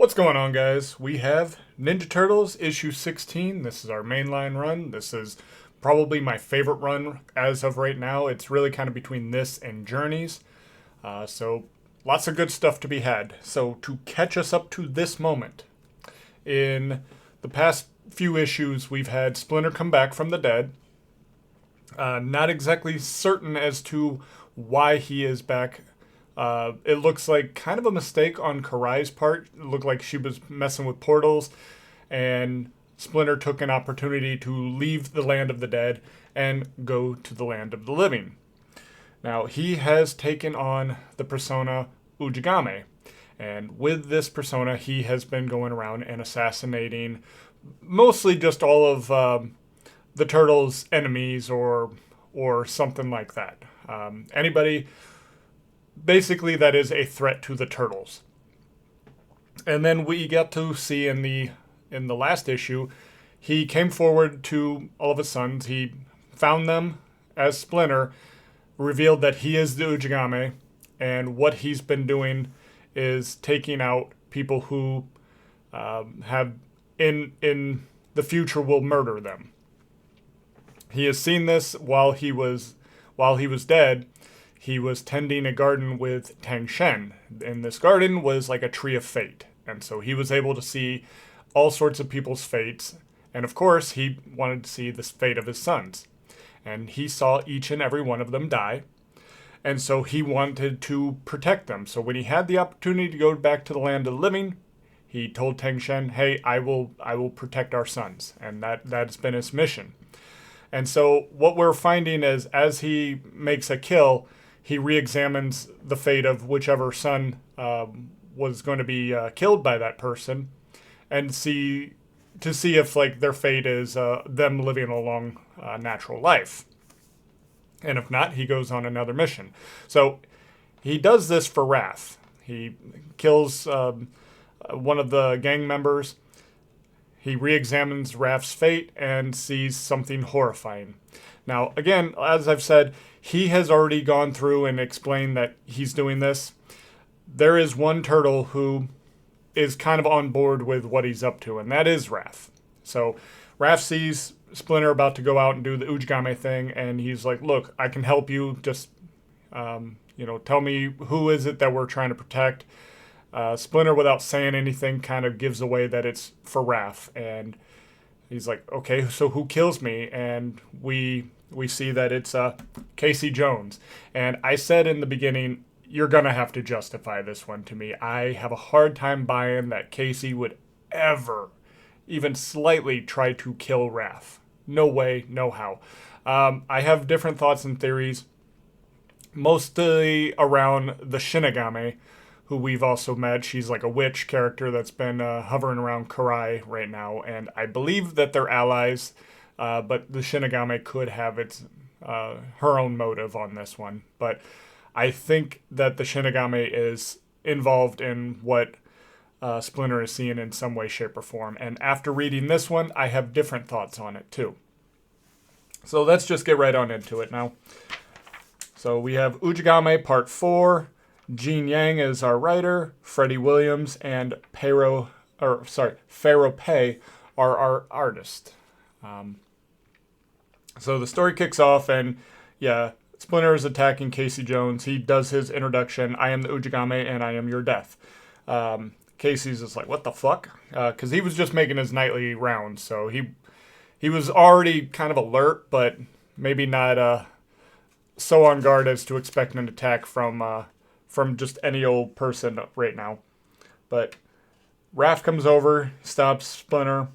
What's going on, guys? We have Ninja Turtles issue 16. This is our mainline run. This is probably my favorite run as of right now. It's really kind of between this and Journeys. So lots of good stuff to be had. So to catch us up to this moment, in the past few issues, we've had Splinter come back from the dead. Not exactly certain as to why he is back. It looks like kind of a mistake on Karai's part. It looked like she was messing with portals, and Splinter took an opportunity to leave the land of the dead and go to the land of the living. Now, he has taken on the persona Ujigame, and with this persona, he has been going around and assassinating mostly just all of the Turtles' enemies or something like that. Anybody basically that is a threat to the Turtles. And then we get to see in the last issue, he came forward to all of his sons. He found them as Splinter, revealed that he is the Ujigame, and what he's been doing is taking out people who have in the future will murder them. He has seen this while he was dead. He was tending a garden with Tang Shen, and this garden was like a tree of fate. And so he was able to see all sorts of people's fates, and of course he wanted to see the fate of his sons. And he saw each and every one of them die, and so he wanted to protect them. So when he had the opportunity to go back to the land of the living, he told Tang Shen, hey, I will protect our sons, and that's been his mission. And so what we're finding is as he makes a kill, he re-examines the fate of whichever son was going to be killed by that person, and see if like their fate is them living a long natural life. And if not, he goes on another mission. So he does this for Wrath. He kills one of the gang members. He re-examines Wrath's fate and sees something horrifying. Now, again, as I've said, he has already gone through and explained that he's doing this. There is one turtle who is kind of on board with what he's up to, and that is Wrath. So Wrath sees Splinter about to go out and do the Ujigame thing, and he's like, look, I can help you. Just, tell me who is it that we're trying to protect. Splinter, without saying anything, kind of gives away that it's for Wrath, and he's like, okay, so who kills me? And we see that it's Casey Jones. And I said in the beginning, you're going to have to justify this one to me. I have a hard time buying that Casey would ever, even slightly, try to kill Wrath. No way, no how. I have different thoughts and theories, mostly around the Shinigami, who we've also met. She's like a witch character that's been hovering around Karai right now, and I believe that they're allies, but the Shinigami could have her own motive on this one. But I think that the Shinigami is involved in what Splinter is seeing in some way, shape, or form. And after reading this one, I have different thoughts on it too. So let's just get right on into it now. So we have Ujigame Part 4. Gene Yang is our writer, Freddie Williams and Pharaoh Pei are our artist. So the story kicks off, and yeah, Splinter is attacking Casey Jones. He does his introduction, I am the Ujigame and I am your death. Casey's just like, what the fuck? Because he was just making his nightly rounds, so he was already kind of alert, but maybe not so on guard as to expect an attack from just any old person right now. But Raph comes over, stops Splinter,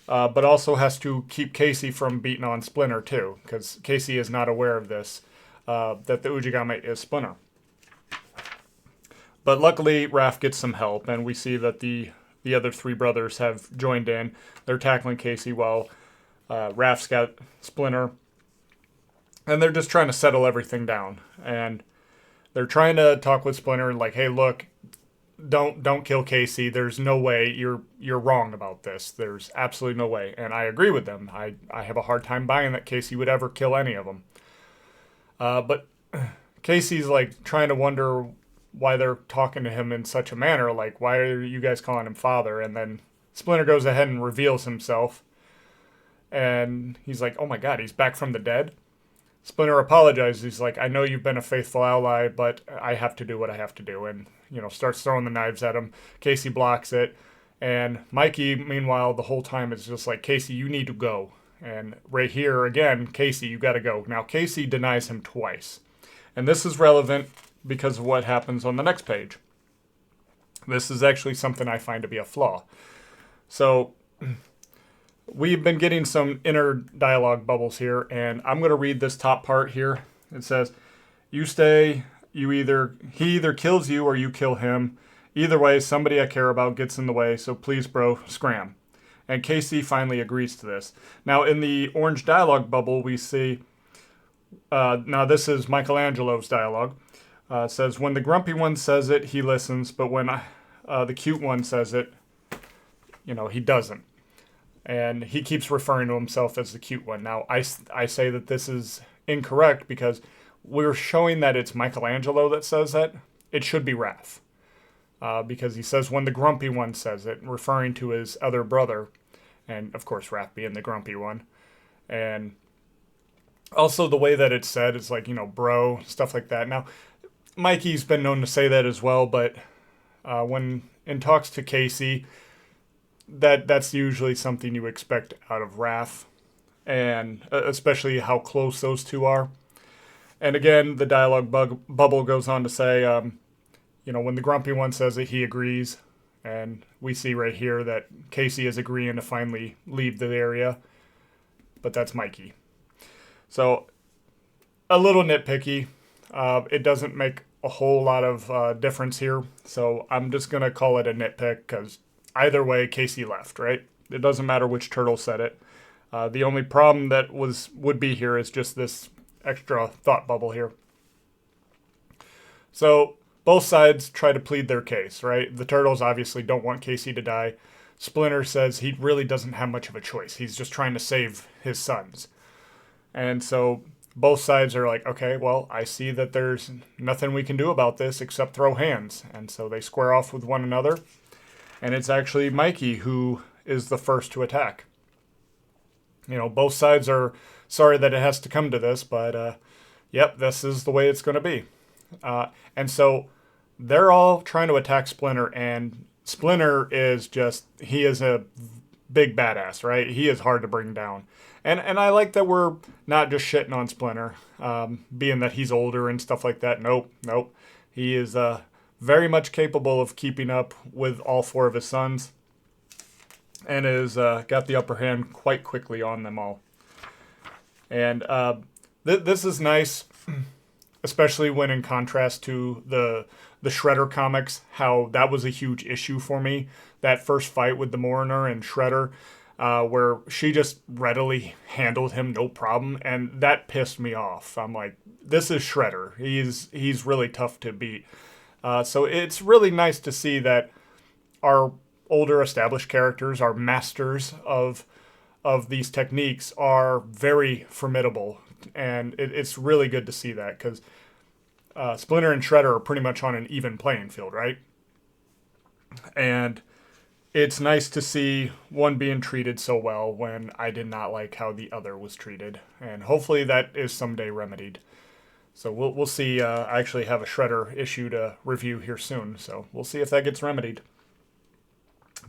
but also has to keep Casey from beating on Splinter too, because Casey is not aware of this, that the Ujigame is Splinter. But luckily, Raph gets some help, and we see that the other three brothers have joined in. They're tackling Casey while Raph's got Splinter, and they're just trying to settle everything down. And they're trying to talk with Splinter, like, hey, look, don't kill Casey. There's no way. You're wrong about this. There's absolutely no way. And I agree with them. I have a hard time buying that Casey would ever kill any of them. But Casey's like trying to wonder why they're talking to him in such a manner. Like, why are you guys calling him father? And then Splinter goes ahead and reveals himself. And he's like, oh my god, he's back from the dead? Splinter apologizes. He's like, I know you've been a faithful ally, but I have to do what I have to do. And, starts throwing the knives at him. Casey blocks it. And Mikey, meanwhile, the whole time is just like, Casey, you need to go. And right here, again, Casey, you got to go. Now, Casey denies him twice. And this is relevant because of what happens on the next page. This is actually something I find to be a flaw. So, we've been getting some inner dialogue bubbles here, and I'm going to read this top part here. It says, he either kills you or you kill him. Either way, somebody I care about gets in the way, so please, bro, scram. And Casey finally agrees to this. Now, in the orange dialogue bubble, we see, now this is Michelangelo's dialogue. It says, when the grumpy one says it, he listens, but when the cute one says it, he doesn't. And he keeps referring to himself as the cute one. Now, I say that this is incorrect because we're showing that it's Michelangelo that says that. It should be Raph. Because he says when the grumpy one says it, referring to his other brother. And, of course, Raph being the grumpy one. And also the way that it's said is like, bro, stuff like that. Now, Mikey's been known to say that as well, but when in talks to Casey, that's usually something you expect out of Raph, and especially how close those two are. And again, the dialogue bubble goes on to say, when the grumpy one says it, he agrees. And we see right here that Casey is agreeing to finally leave the area. But that's Mikey. So, a little nitpicky. It doesn't make a whole lot of difference here. So, I'm just going to call it a nitpick because either way, Casey left, right? It doesn't matter which turtle said it. The only problem that would be here is just this extra thought bubble here. So, both sides try to plead their case, right? The turtles obviously don't want Casey to die. Splinter says he really doesn't have much of a choice. He's just trying to save his sons. And so both sides are like, okay, well, I see that there's nothing we can do about this except throw hands. And so they square off with one another. And it's actually Mikey who is the first to attack. Both sides are sorry that it has to come to this, but yep, this is the way it's going to be. And so they're all trying to attack Splinter, and Splinter he is a big badass, right? He is hard to bring down. And I like that we're not just shitting on Splinter, being that he's older and stuff like that. Nope. He is very much capable of keeping up with all four of his sons, and has got the upper hand quite quickly on them all. And this is nice, especially when in contrast to the Shredder comics, how that was a huge issue for me. That first fight with the Mourner and Shredder, where she just readily handled him, no problem, and that pissed me off. I'm like, this is Shredder. He's really tough to beat. So it's really nice to see that our older established characters, our masters of these techniques, are very formidable. And it's really good to see that, because Splinter and Shredder are pretty much on an even playing field, right? And it's nice to see one being treated so well when I did not like how the other was treated. And hopefully that is someday remedied. So we'll see. I actually have a Shredder issue to review here soon, so we'll see if that gets remedied.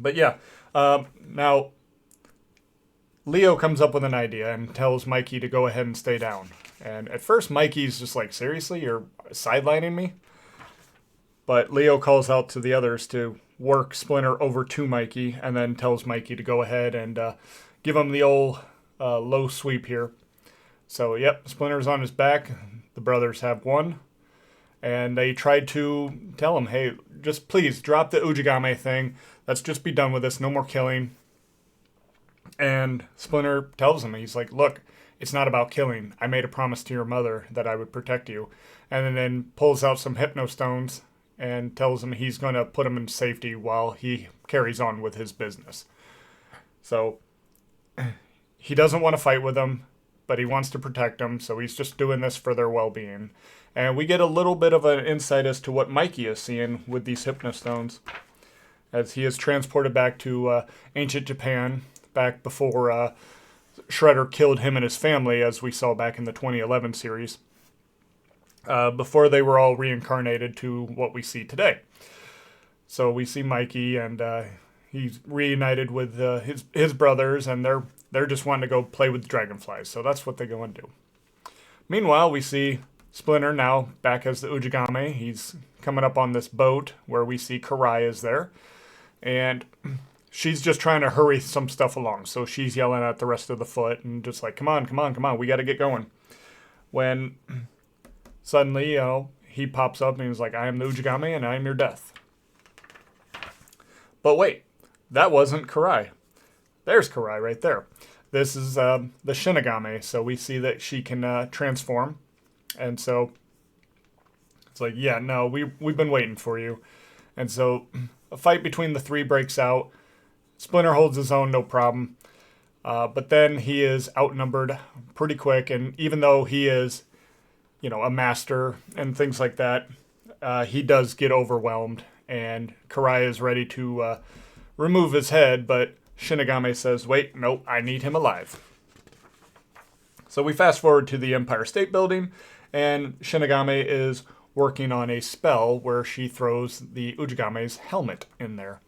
But yeah, now Leo comes up with an idea and tells Mikey to go ahead and stay down. And at first, Mikey's just like, seriously, you're sidelining me? But Leo calls out to the others to work Splinter over to Mikey, and then tells Mikey to go ahead and give him the old low sweep here. So, yep, Splinter's on his back. The brothers have won. And they tried to tell him, hey, just please drop the Ujigame thing. Let's just be done with this. No more killing. And Splinter tells him, he's like, look, it's not about killing. I made a promise to your mother that I would protect you. And then pulls out some hypnostones and tells him he's going to put him in safety while he carries on with his business. So he doesn't want to fight with him. but he wants to protect them, so he's just doing this for their well-being. And we get a little bit of an insight as to what Mikey is seeing with these hypnostones, as he is transported back to ancient Japan, back before Shredder killed him and his family, as we saw back in the 2011 series, before they were all reincarnated to what we see today. So we see Mikey, and he's reunited with his brothers, and they're just wanting to go play with dragonflies. So that's what they go and do. Meanwhile, we see Splinter now back as the Ujigame. He's coming up on this boat where we see Karai is there, and she's just trying to hurry some stuff along. So she's yelling at the rest of the foot and just like, come on, come on, come on, we got to get going. When suddenly, he pops up and he's like, I am the Ujigame and I am your death. But wait, that wasn't Karai. There's Karai right there. This is the Shinigami, so we see that she can transform. And so it's like, yeah, no, we've been waiting for you. And so a fight between the three breaks out. Splinter holds his own, no problem. But then he is outnumbered pretty quick, and even though he is, a master and things like that, he does get overwhelmed, and Karai is ready to remove his head, but Shinigami says, wait, nope, I need him alive. So we fast forward to the Empire State Building, and Shinigami is working on a spell where she throws the Ujigame's helmet in there.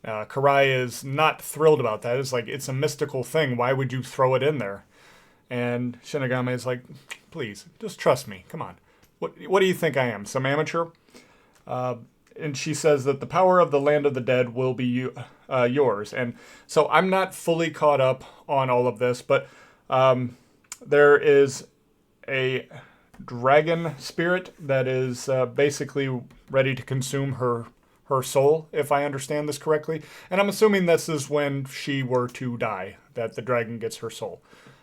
Karai is not thrilled about that. It's like, it's a mystical thing. Why would you throw it in there? And Shinigami is like, please, just trust me. Come on. What do you think I am? Some amateur? And she says that the power of the land of the dead will be yours. And so I'm not fully caught up on all of this, but there is a dragon spirit that is basically ready to consume her soul, if I understand this correctly. And I'm assuming this is when she were to die, that the dragon gets her soul.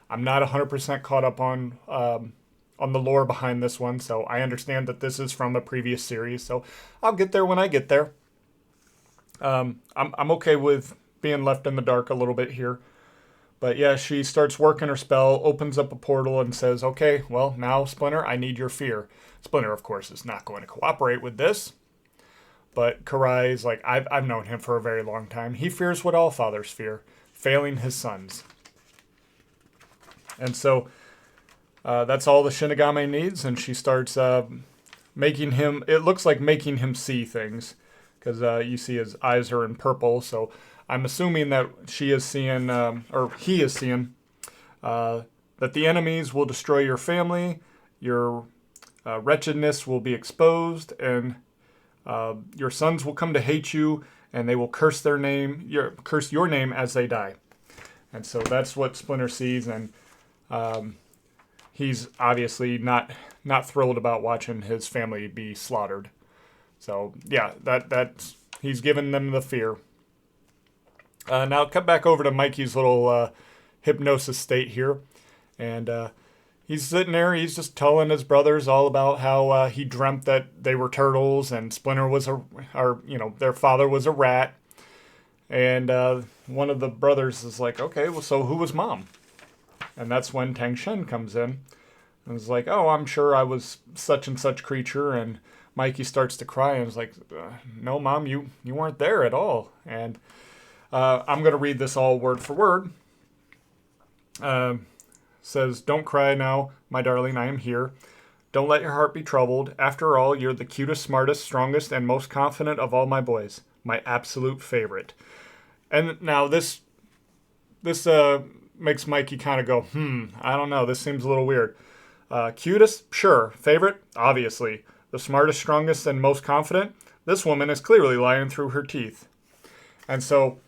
I'm not 100% caught up on the lore behind this one, so I understand that this is from a previous series, so I'll get there when I get there. I'm okay with being left in the dark a little bit here. But yeah, she starts working her spell, opens up a portal, and says, okay, well, now, Splinter, I need your fear. Splinter, of course, is not going to cooperate with this. But Karai is like, I've known him for a very long time. He fears what all fathers fear, failing his sons. And so that's all the Shinigami needs, and she starts making him, it looks like making him see things, because you see his eyes are in purple, so I'm assuming that she is seeing, or he is seeing, that the enemies will destroy your family, your wretchedness will be exposed, and your sons will come to hate you, and they will curse their name, curse your name as they die. And so that's what Splinter sees, and he's obviously not thrilled about watching his family be slaughtered. So yeah, that's he's given them the fear. Now cut back over to Mikey's little hypnosis state here, and he's sitting there. He's just telling his brothers all about how he dreamt that they were turtles, and Splinter was their father was a rat. And one of the brothers is like, okay, well, so who was mom? And that's when Tang Shen comes in and is like, oh, I'm sure I was such and such creature. And Mikey starts to cry and is like, no, Mom, you weren't there at all. And I'm going to read this all word for word. Says, don't cry now, my darling, I am here. Don't let your heart be troubled. After all, you're the cutest, smartest, strongest, and most confident of all my boys. My absolute favorite. And now this makes Mikey kind of go, I don't know, this seems a little weird. Cutest? Sure. Favorite? Obviously. The smartest, strongest, and most confident? This woman is clearly lying through her teeth. And so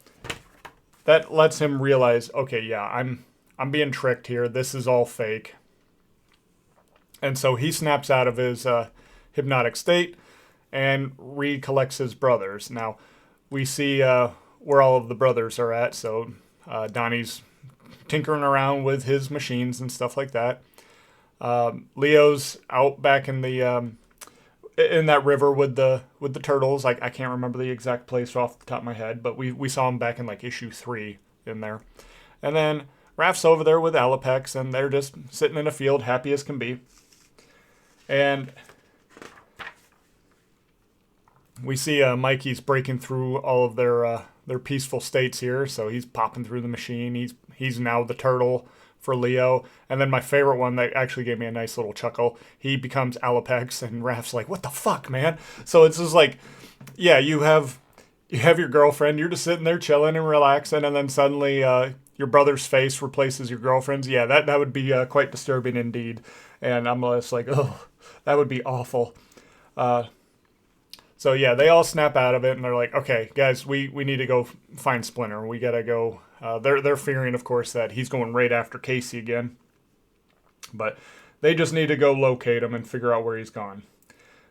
that lets him realize, okay, yeah, I'm being tricked here. This is all fake. And so he snaps out of his hypnotic state and recollects his brothers. Now, we see where all of the brothers are at. So Donnie's tinkering around with his machines and stuff like that. Leo's out back in the in that river with the turtles. I can't remember the exact place off the top of my head, but we saw him back in like issue 3 in there. And then Raph's over there with Alopex, and they're just sitting in a field, happy as can be. And we see Mikey's breaking through all of their peaceful states here, so he's popping through the machine. He's now the turtle for Leo. And then my favorite one that actually gave me a nice little chuckle, he becomes Alopex, and Raph's like, what the fuck, man? So it's just like, yeah, you have your girlfriend, you're just sitting there chilling and relaxing, and then suddenly your brother's face replaces your girlfriend's. Yeah, that would be quite disturbing indeed. And I'm just like, oh, that would be awful. So yeah, they all snap out of it, and they're like, okay, guys, we need to go find Splinter. We gotta go. They're fearing, of course, that he's going right after Casey again. But they just need to go locate him and figure out where he's gone.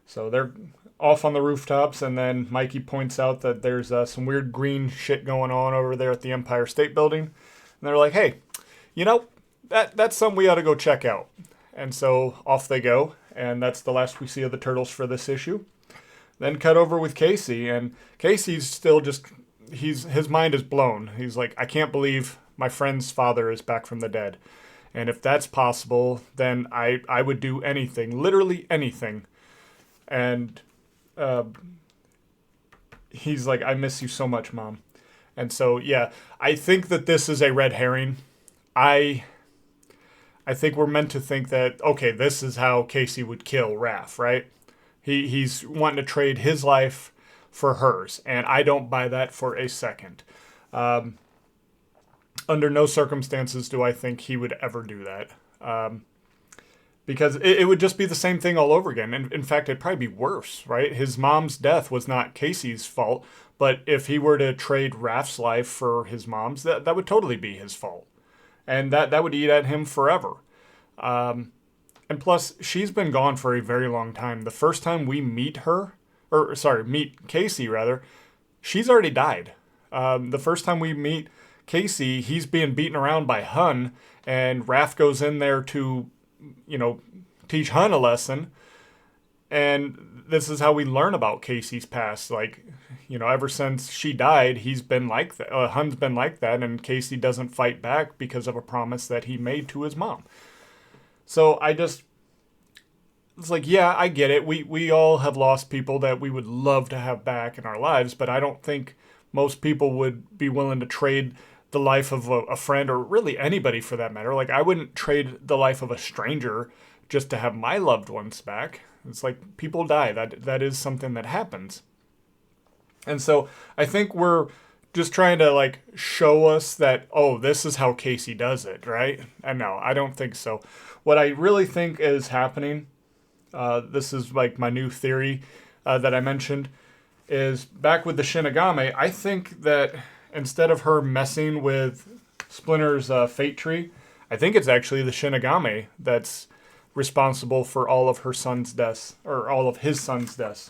So they're off on the rooftops, and then Mikey points out that there's some weird green shit going on over there at the Empire State Building. And they're like, hey, that's something we ought to go check out. And so off they go, and that's the last we see of the Turtles for this issue. Then cut over with Casey, and Casey's still just, his mind is blown. He's like, I can't believe my friend's father is back from the dead. And if that's possible, then I would do anything, literally anything. And he's like, I miss you so much, Mom. And so, yeah, I think that this is a red herring. I think we're meant to think that, okay, this is how Casey would kill Raph, right? He's wanting to trade his life for hers, and I don't buy that for a second. Under no circumstances do I think he would ever do that. Because it would just be the same thing all over again. And in fact, it'd probably be worse, right? His mom's death was not Casey's fault, but if he were to trade Raph's life for his mom's, that would totally be his fault. And that would eat at him forever. And plus, she's been gone for a very long time. The first time we meet Casey, she's already died. The first time we meet Casey, he's being beaten around by Hun, and Raph goes in there to, teach Hun a lesson. And this is how we learn about Casey's past. Like, ever since she died, he's been like that. Hun's been like that, and Casey doesn't fight back because of a promise that he made to his mom. So it's like, yeah, I get it. We all have lost people that we would love to have back in our lives, but I don't think most people would be willing to trade the life of a friend, or really anybody for that matter. Like, I wouldn't trade the life of a stranger just to have my loved ones back. It's like, people die. That is something that happens. And so I think we're just trying to show us that, oh, this is how Casey does it, right? And no, I don't think so. What I really think is happening, this is my new theory that I mentioned, is back with the Shinigami. I think that instead of her messing with Splinter's fate tree, I think it's actually the Shinigami that's responsible for all of her son's deaths, or all of his son's deaths.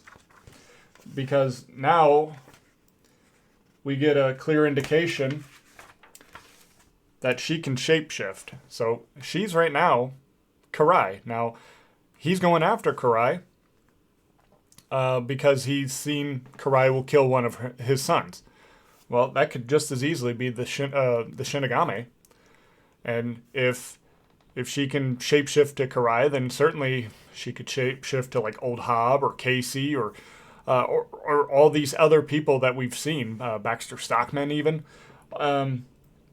Because now we get a clear indication that she can shapeshift. So she's right now Karai. Now, he's going after Karai because he's seen Karai will kill one of his sons. Well, that could just as easily be the Shinigami. And if she can shapeshift to Karai, then certainly she could shapeshift to Old Hob or Casey or all these other people that we've seen, Baxter Stockman even. And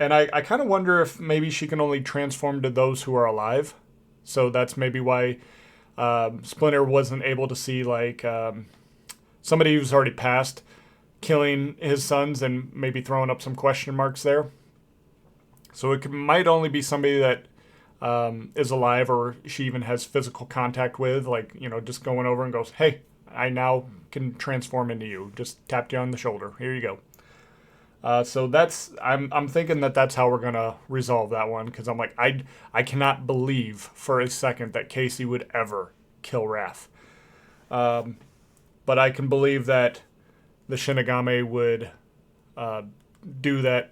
I kind of wonder if maybe she can only transform to those who are alive. So that's maybe why Splinter wasn't able to see somebody who's already passed killing his sons and maybe throwing up some question marks there. So it might only be somebody that is alive, or she even has physical contact with, just going over and goes, hey, I now can transform into you. Just tapped you on the shoulder. Here you go. So I'm thinking that's how we're gonna resolve that one, because I'm like, I cannot believe for a second that Casey would ever kill Raph. But I can believe that the Shinigami would do that,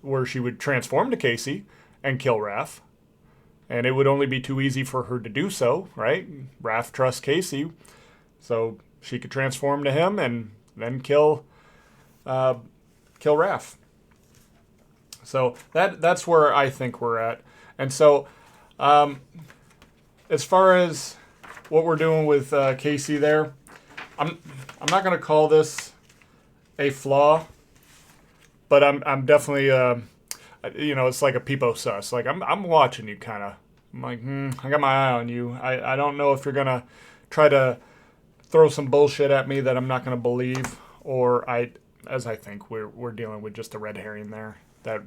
where she would transform to Casey and kill Raph. And it would only be too easy for her to do so, right? Raph trusts Casey, so she could transform to him and then kill Raph. So that's where I think we're at. And so, um, as far as what we're doing with Casey there, I'm I'm not gonna call this a flaw, but I'm definitely it's like a peepo sus. Like I'm watching you kind of. I'm like, I got my eye on you. I don't know if you're gonna try to throw some bullshit at me that I'm not gonna believe, or as I think we're dealing with just a red herring there that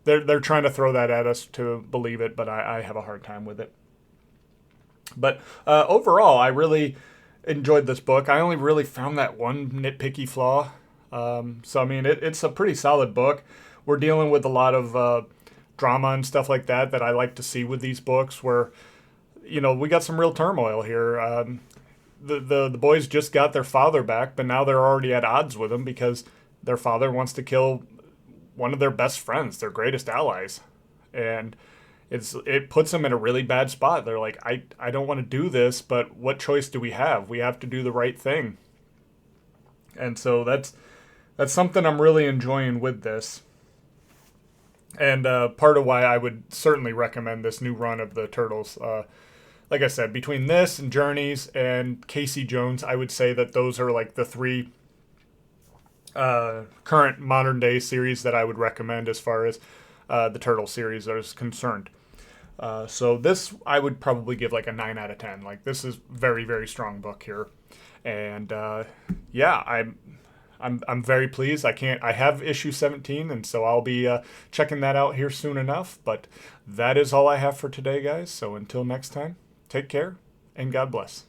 they're trying to throw that at us to believe it, but I have a hard time with it. But overall, I really enjoyed this book. I only really found that one nitpicky flaw. So I mean, it's a pretty solid book. We're dealing with a lot of drama and stuff like that I like to see with these books. Where we got some real turmoil here. The boys just got their father back, but now they're already at odds with him because their father wants to kill one of their best friends, their greatest allies, and it puts them in a really bad spot. They're like, I don't want to do this, but what choice do we have? We have to do the right thing. And so that's something I'm really enjoying with this. And part of why I would certainly recommend this new run of the Turtles. Like I said, between this and Journeys and Casey Jones, I would say that those are like the three current modern day series that I would recommend as far as the Turtle series is concerned. So this I would probably give like a 9 out of 10. Like this is very, very strong book here. And yeah, I'm very pleased. I have issue 17, and so I'll be checking that out here soon enough. But that is all I have for today, guys. So until next time, take care and God bless.